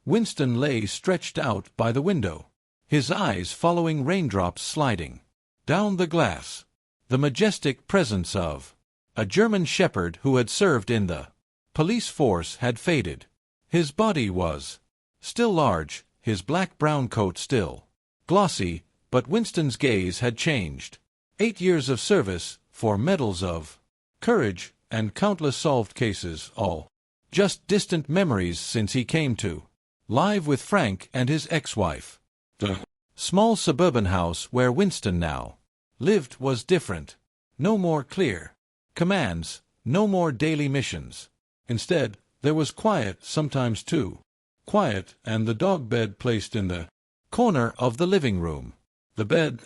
Winston lay stretched out by the window, his eyes following raindrops sliding down the glass. The majestic presence of a German shepherd who had served in the police force had faded. His body was still large, his black-brown coat still glossy, but Winston's gaze had changed. 8 years of service, 4 medals of courage, and countless solved cases, all just distant memories since he came to live with Frank and his ex-wife. The small suburban house where Winston now lived was different. No more clear commands, no more daily missions. Instead, there was quiet, sometimes too quiet, and the dog bed placed in the corner of the living room. The bed,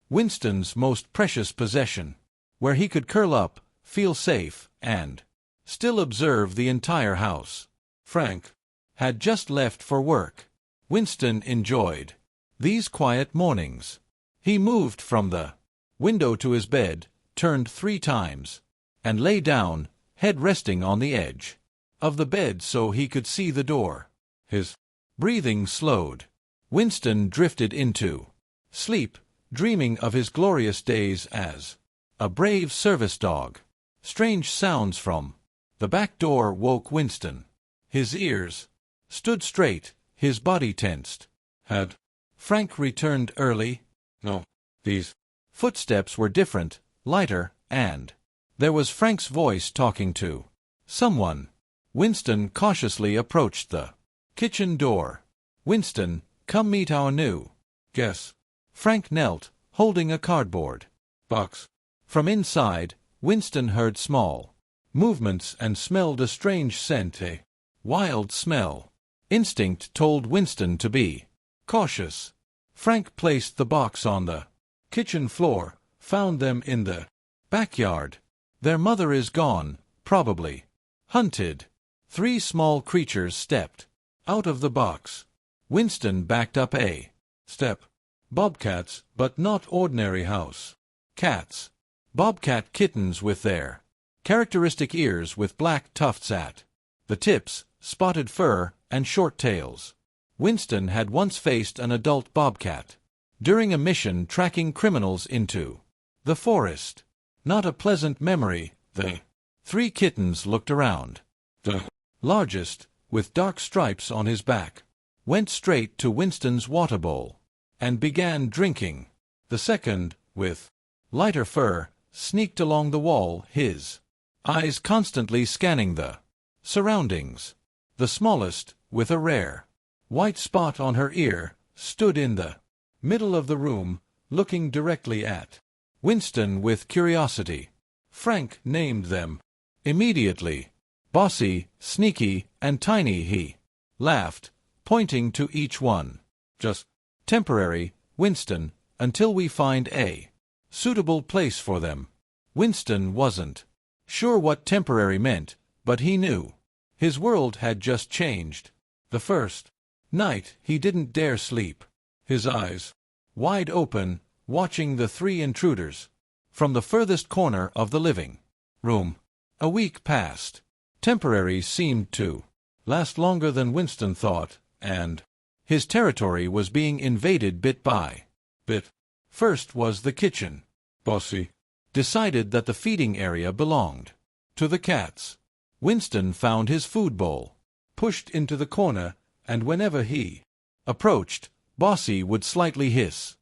Winston's most precious possession, where he could curl up, feel safe, and still observe the entire house. Frank had just left for work. Winston enjoyed these quiet mornings. He moved from the window to his bed, turned 3 times, and lay down, head resting on the edge of the bed so he could see the door. His breathing slowed. Winston drifted into sleep, dreaming of his glorious days as a brave service dog. Strange sounds from the back door woke Winston. His ears stood straight, his body tensed. Had Frank returned early? No. These footsteps were different, lighter, and there was Frank's voice talking to someone. Winston cautiously approached the kitchen door. "Winston, come meet our new guest." Frank knelt, holding a cardboard box. From inside, Winston heard small movements and smelled a strange scent, a wild smell. Instinct told Winston to be cautious. Frank placed the box on the kitchen floor, found them in the backyard. "Their mother is gone, probably hunted." 3 small creatures stepped out of the box. Winston backed up a step. Bobcats, but not ordinary house cats. Bobcat kittens with their characteristic ears with black tufts at the tips, spotted fur, and short tails. Winston had once faced an adult bobcat during a mission tracking criminals into the forest. Not a pleasant memory. The 3 kittens looked around. The largest, with dark stripes on his back, went straight to Winston's water bowl and began drinking. The second, with lighter fur, sneaked along the wall, his eyes constantly scanning the surroundings. The smallest, with a rare white spot on her ear, stood in the middle of the room, looking directly at Winston with curiosity. Frank named them immediately. Bossy, Sneaky, and Tiny. He laughed, pointing to each one. "Just temporary, Winston, until we find a suitable place for them." Winston wasn't sure what temporary meant, but he knew his world had just changed. The first night he didn't dare sleep, his eyes wide open, watching the 3 intruders from the furthest corner of the living room. A week passed. Temporary seemed to last longer than Winston thought, and his territory was being invaded bit by bit. First was the kitchen. Bossy decided that the feeding area belonged to the cats. Winston found his food bowl pushed into the corner, and whenever he approached, Bossy would slightly hiss.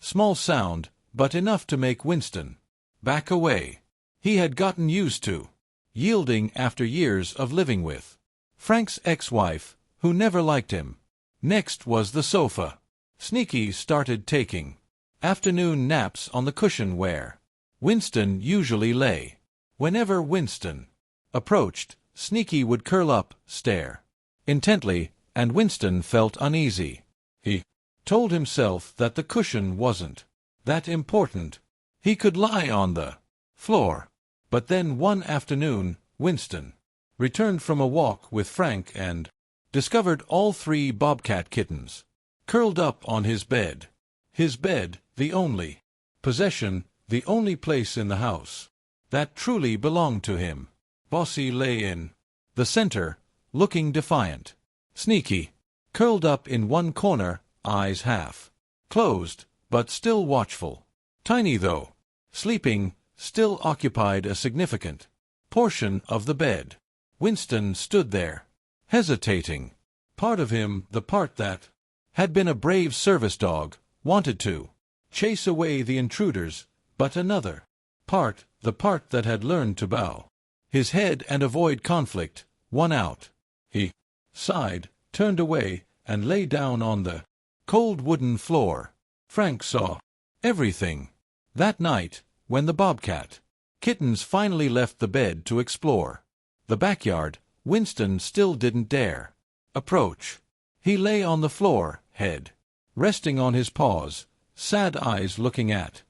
Small sound, but enough to make Winston back away. He had gotten used to yielding after years of living with Frank's ex-wife, who never liked him. Next was the sofa. Sneaky started taking afternoon naps on the cushion where Winston usually lay. Whenever Winston approached, Sneaky would curl up, stare intently, and Winston felt uneasy. He told himself that the cushion wasn't that important. He could lie on the floor. But then one afternoon, Winston returned from a walk with Frank and discovered all 3 bobcat kittens curled up on his bed. His bed, the only possession, the only place in the house that truly belonged to him. Bossy lay in the center, looking defiant. sneaky, curled up in one corner, eyes half closed, but still watchful. Tiny, though, sleeping, still occupied a significant portion of the bed. Winston stood there, hesitating. Part of him, the part that had been a brave service dog, wanted to chase away the intruders, but another part, the part that had learned to bow his head and avoid conflict, won out. He sighed, turned away, and lay down on the cold wooden floor. Frank saw everything. That night, when the Bobcat Kittens finally left the bed to explore the backyard, Winston still didn't dare approach. He lay on the floor, head resting on his paws, sad eyes looking at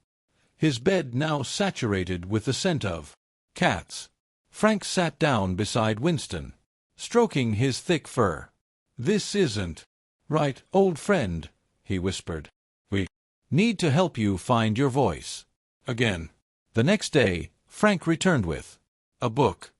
his bed now saturated with the scent of cats. Frank sat down beside Winston, stroking his thick fur. "This isn't right, old friend," he whispered. "We need to help you find your voice again." The next day, Frank returned with a book.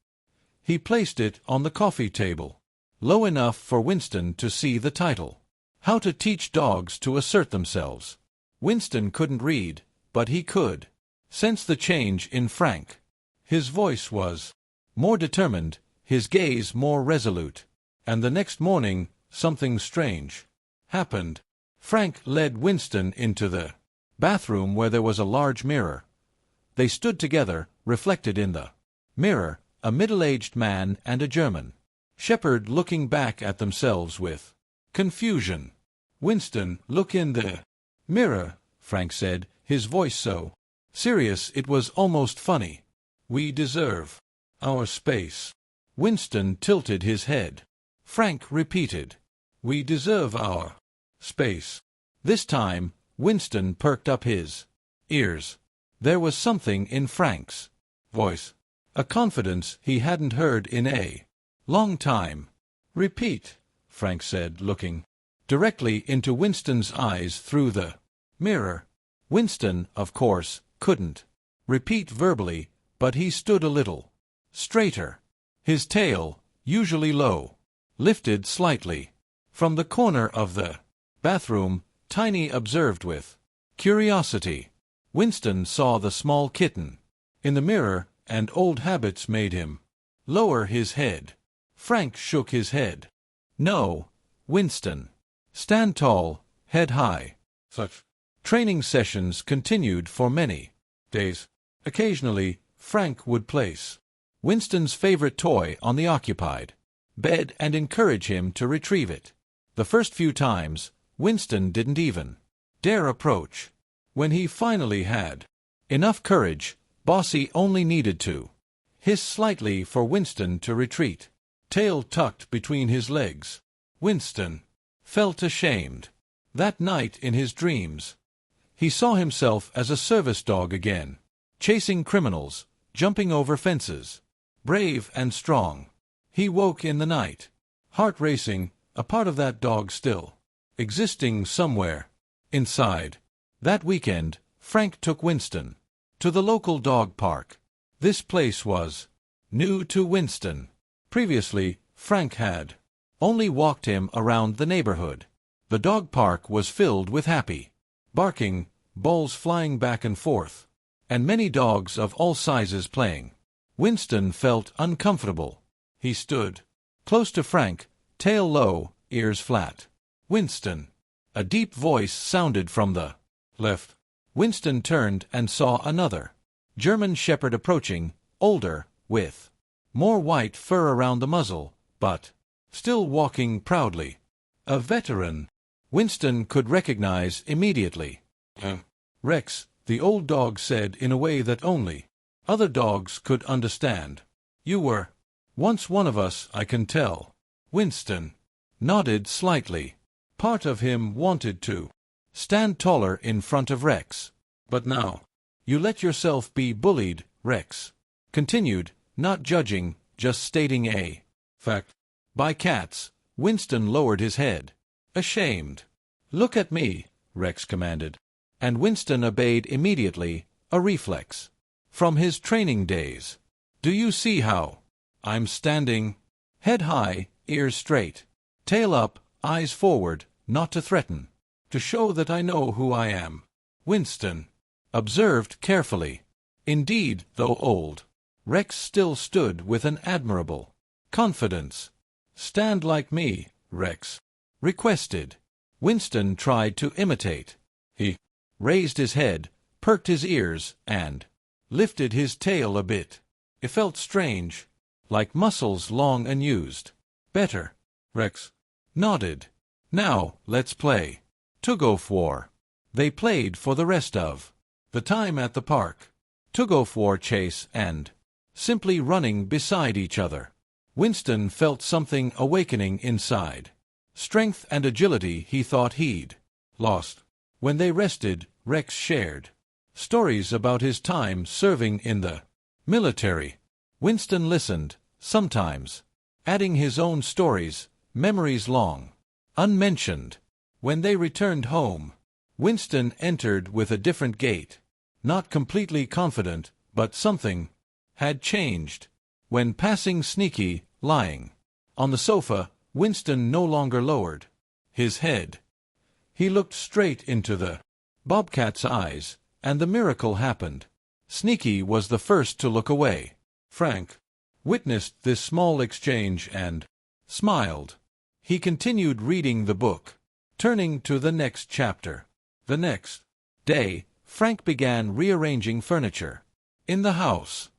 He placed it on the coffee table, low enough for Winston to see the title, How to Teach Dogs to Assert Themselves. Winston couldn't read, but he could sense the change in Frank. His voice was more determined, his gaze more resolute. And the next morning, something strange happened. Frank led Winston into the bathroom where there was a large mirror. They stood together, reflected in the mirror, a middle-aged man and a German shepherd looking back at themselves with confusion. "Winston, look in the mirror," Frank said, his voice so serious it was almost funny. "We deserve our space." Winston tilted his head. Frank repeated, "We deserve our space." This time, Winston perked up his ears. There was something in Frank's voice, a confidence he hadn't heard in a long time. "Repeat," Frank said, looking directly into Winston's eyes through the mirror. Winston, of course, couldn't repeat verbally, but he stood a little straighter. His tail, usually low, lifted slightly. From the corner of the bathroom, Tiny observed with curiosity. Winston saw the small kitten in the mirror, and old habits made him lower his head. Frank shook his head. "No, Winston. Stand tall, head high." Such training sessions continued for many days. Occasionally, Frank would place Winston's favorite toy on the occupied bed and encourage him to retrieve it. The first few times, Winston didn't even dare approach. When he finally had enough courage, Bossy only needed to hiss slightly for Winston to retreat, tail tucked between his legs. Winston felt ashamed. That night in his dreams, he saw himself as a service dog again, chasing criminals, jumping over fences, brave and strong. He woke in the night, heart racing, a part of that dog still existing somewhere inside. That weekend, Frank took Winston to the local dog park. This place was new to Winston. Previously, Frank had only walked him around the neighborhood. The dog park was filled with happy barking, balls flying back and forth, and many dogs of all sizes playing. Winston felt uncomfortable. He stood close to Frank, tail low, ears flat. "Winston." A deep voice sounded from the left. Winston turned and saw another German shepherd approaching, older, with more white fur around the muzzle, but still walking proudly. A veteran Winston could recognize immediately. "Rex," the old dog said in a way that only other dogs could understand. "You were once one of us, I can tell." Winston nodded slightly. Part of him wanted to stand taller in front of Rex. "But now you let yourself be bullied," Rex continued, not judging, just stating a fact. "By cats." Winston lowered his head, ashamed. "Look at me," Rex commanded. And Winston obeyed immediately, a reflex from his training days. "Do you see how I'm standing? Head high, ears straight." Tail up, eyes forward, not to threaten. To show that I know who I am. Winston observed carefully. Indeed, though old, Rex still stood with an admirable confidence. Stand like me, Rex requested. Winston tried to imitate. He raised his head, perked his ears, and lifted his tail a bit. It felt strange, like muscles long unused. Better. Rex nodded. Now, let's play. Tug-of-war. They played for the rest of the time at the park. Tug-of-war chase and simply running beside each other. Winston felt something awakening inside. Strength and agility he thought he'd lost. When they rested, Rex shared stories about his time serving in the military. Winston listened, sometimes adding his own stories, memories long unmentioned. When they returned home, Winston entered with a different gait. Not completely confident, but something had changed. When passing Sneaky, lying on the sofa, Winston no longer lowered his head. He looked straight into the Bobcat's eyes, and the miracle happened. Sneaky was the first to look away. Frank witnessed this small exchange and smiled. He continued reading the book, turning to the next chapter. The next day, Frank began rearranging furniture in the house.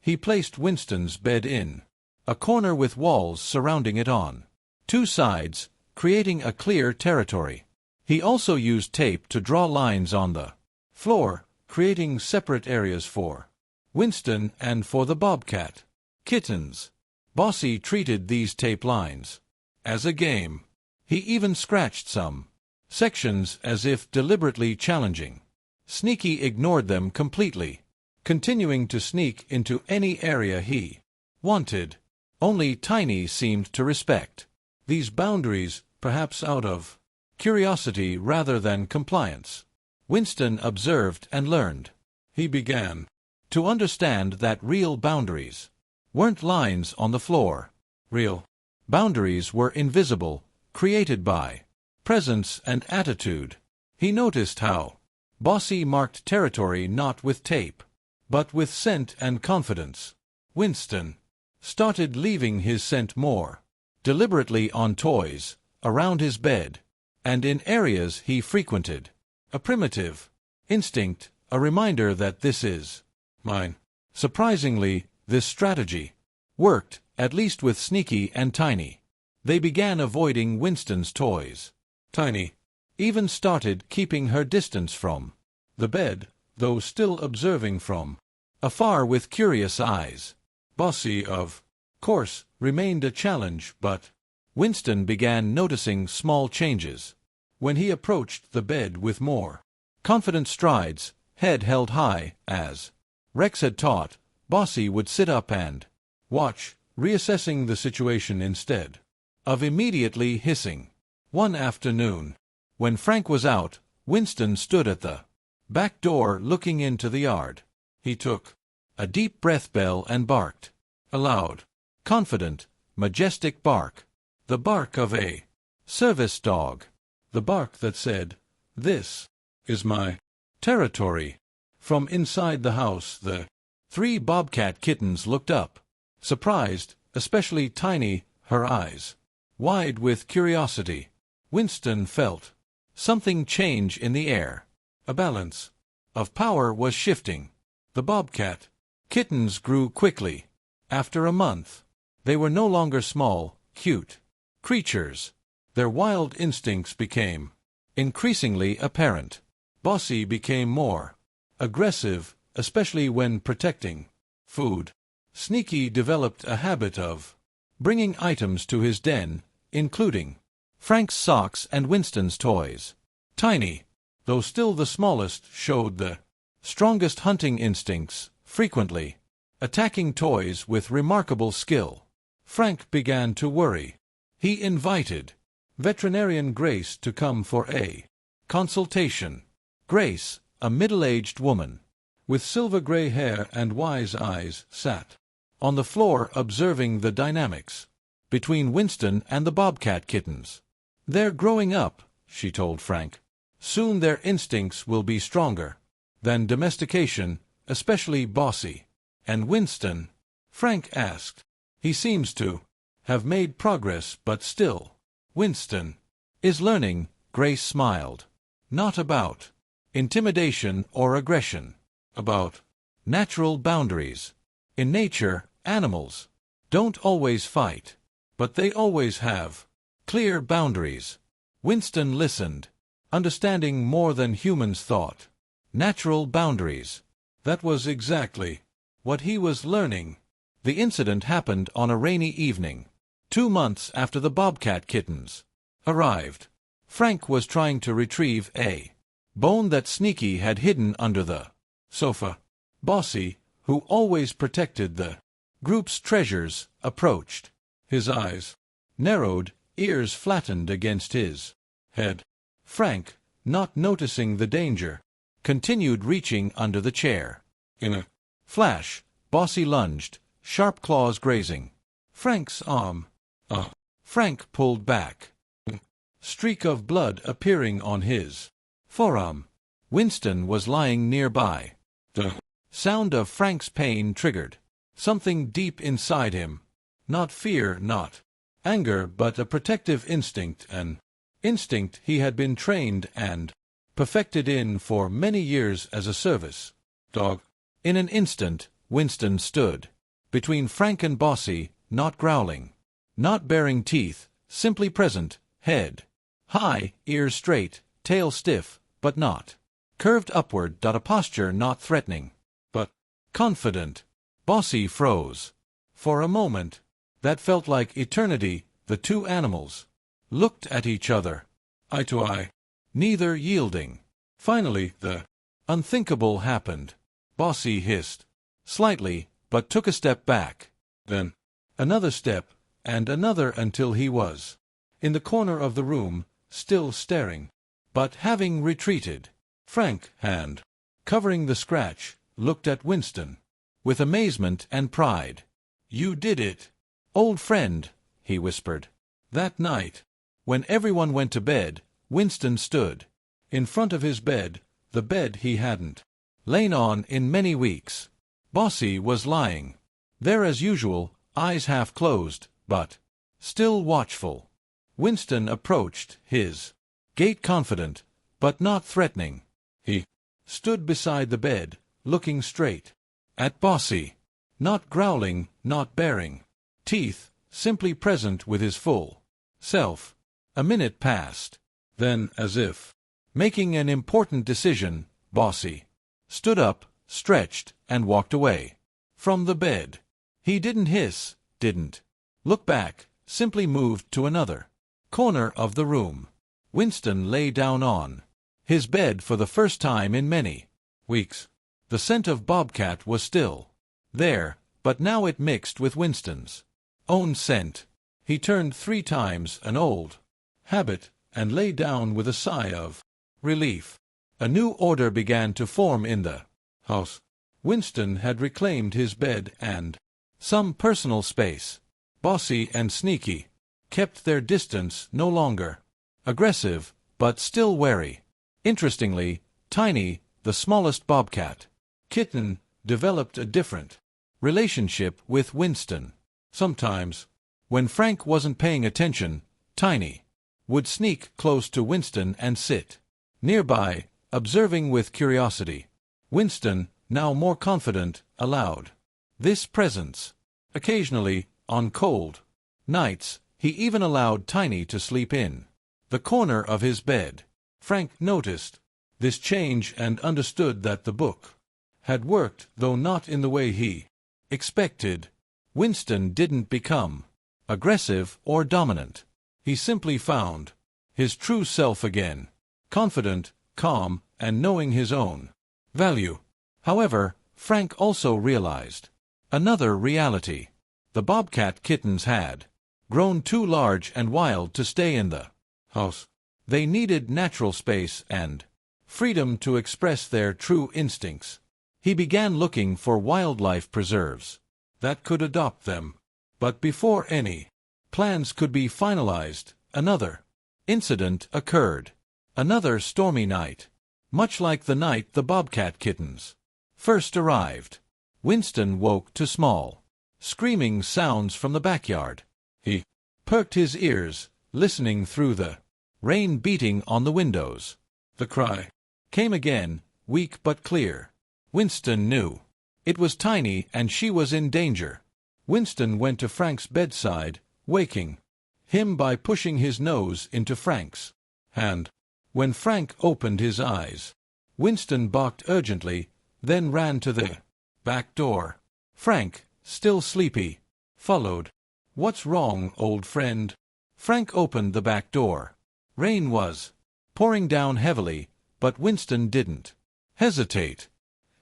He placed Winston's bed in a corner with walls surrounding it on two sides, creating a clear territory. He also used tape to draw lines on the floor, creating separate areas for Winston and for the Bobcat Kittens. Bossy treated these tape lines as a game. He even scratched some sections as if deliberately challenging. Sneaky ignored them completely, continuing to sneak into any area he wanted. Only Tiny seemed to respect these boundaries, perhaps out of curiosity rather than compliance. Winston observed and learned. He began to understand that real boundaries weren't lines on the floor. Real boundaries were invisible, created by presence and attitude. He noticed how Bossy marked territory not with tape, but with scent and confidence. Winston started leaving his scent more deliberately on toys, around his bed, and in areas he frequented. A primitive instinct, a reminder that this is mine. Surprisingly, this strategy worked, at least with Sneaky and Tiny. They began avoiding Winston's toys. Tiny even started keeping her distance from the bed, though still observing from afar with curious eyes. Bossy, of course, remained a challenge, but Winston began noticing small changes. When he approached the bed with more confident strides, head held high, as Rex had taught, Bossy would sit up and watch, reassessing the situation instead of immediately hissing. One afternoon, when Frank was out, Winston stood at the back door looking into the yard. He took a deep breath and barked. A loud, confident, majestic bark. The bark of a service dog. The bark that said, "This is my territory." From inside the house, the 3 Bobcat Kittens looked up, surprised, especially Tiny, her eyes wide with curiosity. Winston felt something change in the air. A balance of power was shifting. The Bobcat Kittens grew quickly. After a month, they were no longer small, cute creatures. Their wild instincts became increasingly apparent. Bossy became more aggressive, especially when protecting food. Sneaky developed a habit of bringing items to his den, including Frank's socks and Winston's toys. Tiny, though still the smallest, showed the strongest hunting instincts, frequently attacking toys with remarkable skill. Frank began to worry. He invited Veterinarian Grace to come for a consultation. Grace, a middle-aged woman with silver-gray hair and wise eyes, sat on the floor observing the dynamics between Winston and the Bobcat Kittens. "They're growing up," she told Frank. "Soon their instincts will be stronger than domestication, especially Bossy." "And Winston?" Frank asked. "He seems to have made progress, but still." "Winston is learning," Grace smiled. "Not about intimidation or aggression. About natural boundaries. In nature, animals don't always fight, but they always have clear boundaries." Winston listened, understanding more than humans thought. Natural boundaries. That was exactly what he was learning. The incident happened on a rainy evening, 2 months after the Bobcat Kittens arrived. Frank was trying to retrieve a bone that Sneaky had hidden under the sofa. Bossy, who always protected the group's treasures, approached. His eyes narrowed, ears flattened against his head. Frank, not noticing the danger, continued reaching under the chair. In a flash, Bossy lunged, sharp claws grazing Frank's arm. Frank pulled back, streak of blood appearing on his forearm. Winston was lying nearby. The sound of Frank's pain triggered something deep inside him. Not fear, not anger, but a protective instinct, an instinct he had been trained and perfected in for many years as a service dog. In an instant, Winston stood between Frank and Bossy, not growling, not baring teeth, simply present, head high, ears straight, tail stiff, but not curved upward, a posture not threatening, but confident. Bossy froze. For a moment that felt like eternity, the two animals looked at each other, eye to eye, neither yielding. Finally, the unthinkable happened. Bossy hissed slightly, but took a step back, then another step, and another, until he was in the corner of the room, still staring, but having retreated. Frank, hand covering the scratch, looked at Winston with amazement and pride. "You did it, old friend," he whispered. That night, when everyone went to bed, Winston stood in front of his bed, the bed he hadn't lain on in many weeks. Bossy was lying there as usual, eyes half closed, but still watchful. Winston approached his gait confident, but not threatening. He stood beside the bed, looking straight at Bossy, not growling, not baring teeth, simply present with his full self. A minute passed. Then, as if making an important decision, Bossy stood up, stretched, and walked away from the bed. He didn't hiss, didn't look back, simply moved to another corner of the room. Winston lay down on his bed for the first time in many weeks. The scent of Bobcat was still there, but now it mixed with Winston's own scent. He turned 3 times, an old habit, and lay down with a sigh of relief. A new order began to form in the house. Winston had reclaimed his bed and some personal space. Bossy and Sneaky kept their distance, no longer aggressive, but still wary. Interestingly, Tiny, the smallest Bobcat Kitten, developed a different relationship with Winston. Sometimes, when Frank wasn't paying attention, Tiny would sneak close to Winston and sit nearby, observing with curiosity. Winston, now more confident, allowed this presence. Occasionally, on cold nights, he even allowed Tiny to sleep in the corner of his bed. Frank noticed this change and understood that the book had worked, though not in the way he expected. Winston didn't become aggressive or dominant. He simply found his true self again, confident, calm, and knowing his own value. However, Frank also realized another reality. The Bobcat Kittens had grown too large and wild to stay in the house. They needed natural space and freedom to express their true instincts. He began looking for wildlife preserves that could adopt them. But before any plans could be finalized, another incident occurred. Another stormy night. Much like the night the Bobcat Kittens first arrived. Winston woke to small, screaming sounds from the backyard. He perked his ears, listening through the rain beating on the windows. The cry came again, weak but clear. Winston knew. It was Tiny, and she was in danger. Winston went to Frank's bedside, waking him by pushing his nose into Frank's hand. When Frank opened his eyes, Winston barked urgently, then ran to the back door. Frank, still sleepy, followed. "What's wrong, old friend?" Frank opened the back door. Rain was pouring down heavily, but Winston didn't hesitate.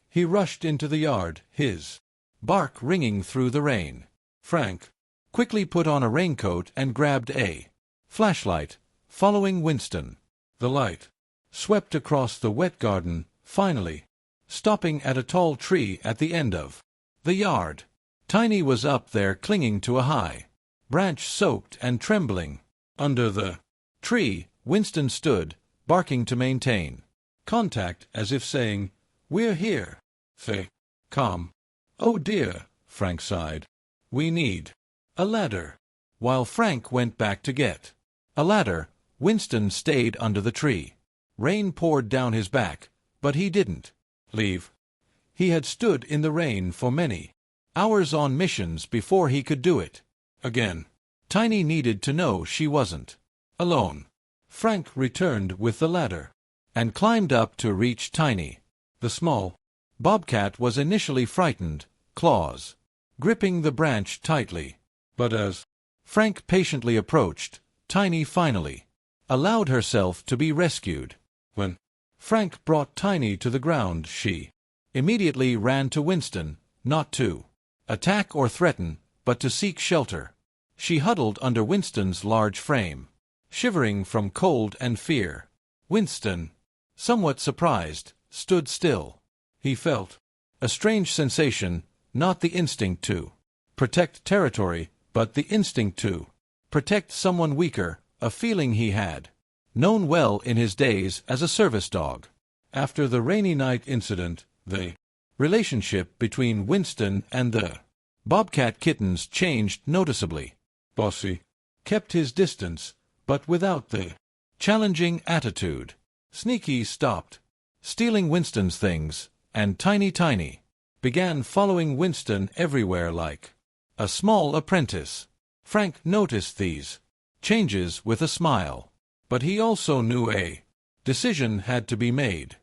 He rushed into the yard, his bark ringing through the rain. Frank quickly put on a raincoat and grabbed a flashlight, following Winston. The light swept across the wet garden, finally stopping at a tall tree at the end of the yard. Tiny was up there clinging to a high branch, soaked and trembling. Under the tree, Winston stood, barking to maintain contact, as if saying, "We're here. Stay calm." "Oh dear," Frank sighed. "We need a ladder." While Frank went back to get a ladder, Winston stayed under the tree. Rain poured down his back, but he didn't leave. He had stood in the rain for many hours on missions before he could do it again. Tiny needed to know she wasn't alone. Frank returned with the ladder and climbed up to reach Tiny. The small bobcat was initially frightened, claws gripping the branch tightly. But as Frank patiently approached, Tiny finally allowed herself to be rescued. When Frank brought Tiny to the ground, she immediately ran to Winston, not to attack or threaten, but to seek shelter. She huddled under Winston's large frame, shivering from cold and fear. Winston, somewhat surprised, stood still. He felt a strange sensation, not the instinct to protect territory, but the instinct to protect someone weaker, a feeling he had known well in his days as a service dog. After the rainy night incident, the relationship between Winston and the Bobcat Kittens changed noticeably. Bossy kept his distance, but without the challenging attitude. Sneaky stopped stealing Winston's things, and Tiny began following Winston everywhere like a small apprentice. Frank noticed these changes with a smile, but he also knew a decision had to be made.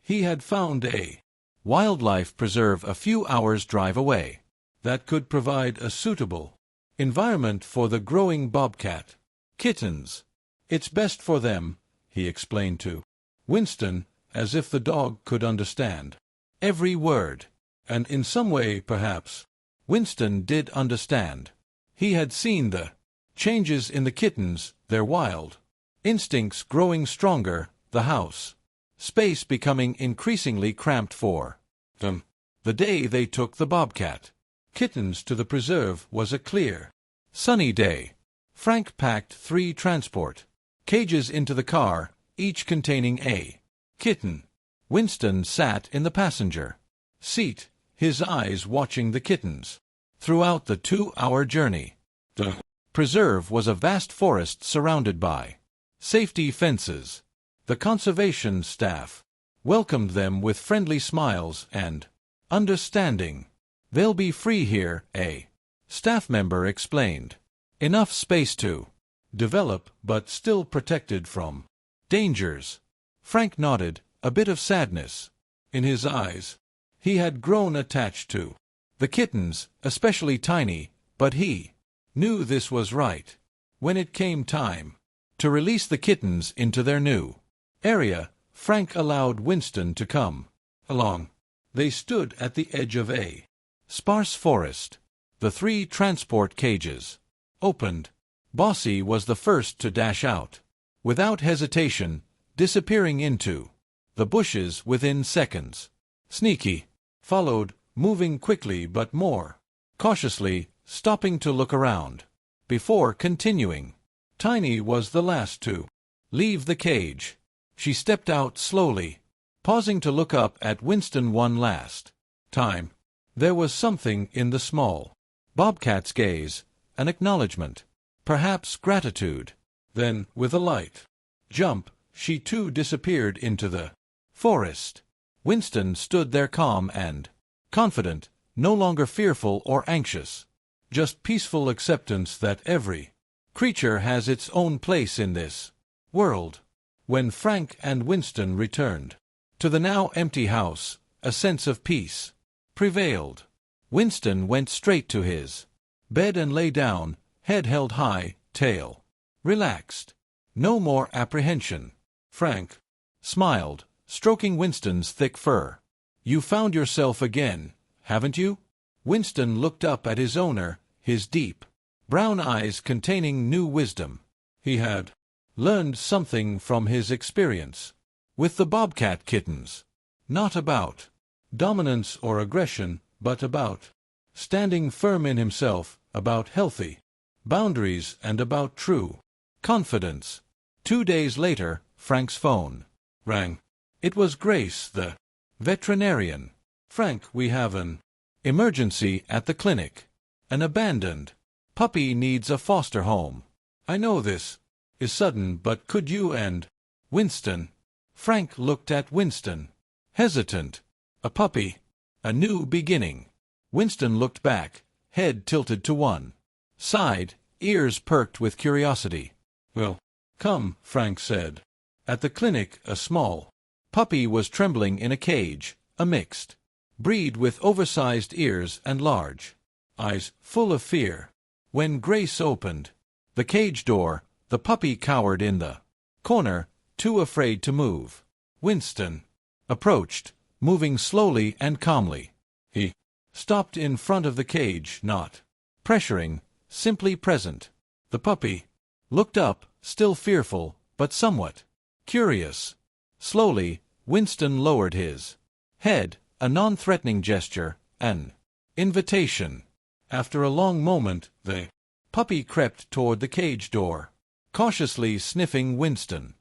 He had found a wildlife preserve a few hours' drive away that could provide a suitable environment for the growing Bobcat Kittens. "It's best for them," he explained to Winston, as if the dog could understand every word. And in some way, perhaps, Winston did understand. He had seen the changes in the kittens, their wild instincts growing stronger, the house space becoming increasingly cramped for them. The day they took the Bobcat Kittens to the preserve was a clear, sunny day. Frank packed 3 transport cages into the car, each containing a kitten. Winston sat in the passenger seat, his eyes watching the kittens. Throughout the 2-hour journey, the preserve was a vast forest surrounded by safety fences. The conservation staff welcomed them with friendly smiles and understanding. "They'll be free here," a staff member explained. "Enough space to develop, but still protected from dangers." Frank nodded, a bit of sadness in his eyes. He had grown attached to the kittens, especially Tiny, but he knew this was right. When it came time to release the kittens into their new area, Frank allowed Winston to come along. They stood at the edge of a sparse forest. The 3 transport cages opened. Bossy was the first to dash out, without hesitation, disappearing into the bushes within seconds. Sneaky followed, moving quickly but more cautiously, stopping to look around. before continuing. Tiny was the last to leave the cage. She stepped out slowly, pausing to look up at Winston one last time. There was something in the small bobcat's gaze, an acknowledgement, perhaps gratitude. Then, with a light jump, she too disappeared into the forest. Winston stood there calm and confident, no longer fearful or anxious, just peaceful acceptance that every creature has its own place in this world. When Frank and Winston returned to the now empty house, a sense of peace prevailed. Winston went straight to his bed and lay down, head held high, tail relaxed. No more apprehension. Frank smiled, stroking Winston's thick fur. "You found yourself again, haven't you?" Winston looked up at his owner, his deep brown eyes containing new wisdom. He had learned something from his experience with the Bobcat Kittens. Not about dominance or aggression, but about standing firm in himself, about healthy boundaries, and about true confidence. 2 days later, Frank's phone rang. It was Grace, the veterinarian. "Frank, we have an emergency at the clinic. An abandoned puppy needs a foster home. I know this is sudden, but could you and Winston?" Frank looked at Winston, hesitant. A puppy, a new beginning. Winston looked back, head tilted to one side, ears perked with curiosity. "Well, come," Frank said. At the clinic, a small puppy was trembling in a cage, a mixed breed with oversized ears and large eyes full of fear. When Grace opened the cage door, the puppy cowered in the corner, too afraid to move. Winston approached, moving slowly and calmly. He stopped in front of the cage, not pressuring, simply present. The puppy looked up, still fearful, but somewhat curious. Slowly, Winston lowered his head, a non-threatening gesture, an invitation. After a long moment, the puppy crept toward the cage door, cautiously sniffing Winston.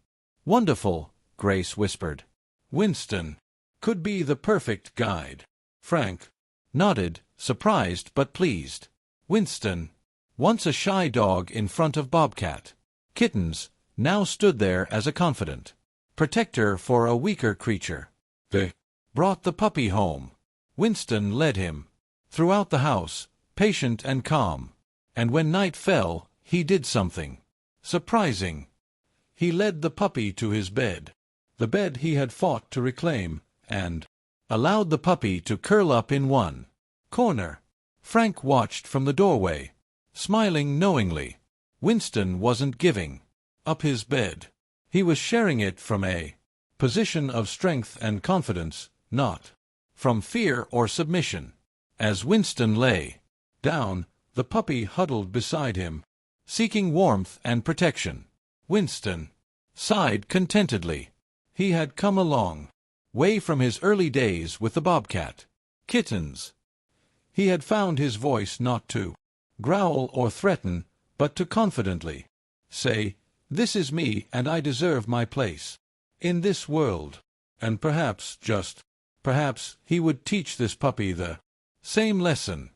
"Wonderful," Grace whispered. "Winston could be the perfect guide." Frank nodded, surprised but pleased. Winston, once a shy dog in front of Bobcat Kittens, now stood there as a confident protector for a weaker creature. They brought the puppy home. Winston led him throughout the house, patient and calm. And when night fell, he did something surprising. He led the puppy to his bed, the bed he had fought to reclaim, and allowed the puppy to curl up in one corner. Frank watched from the doorway, smiling knowingly. Winston wasn't giving up his bed. He was sharing it from a position of strength and confidence, not from fear or submission. As Winston lay down, the puppy huddled beside him, seeking warmth and protection. Winston sighed contentedly. He had come a long way from his early days with the Bobcat Kittens. He had found his voice not to growl or threaten, but to confidently say, "This is me, and I deserve my place in this world." And perhaps, just perhaps, he would teach this puppy the same lesson.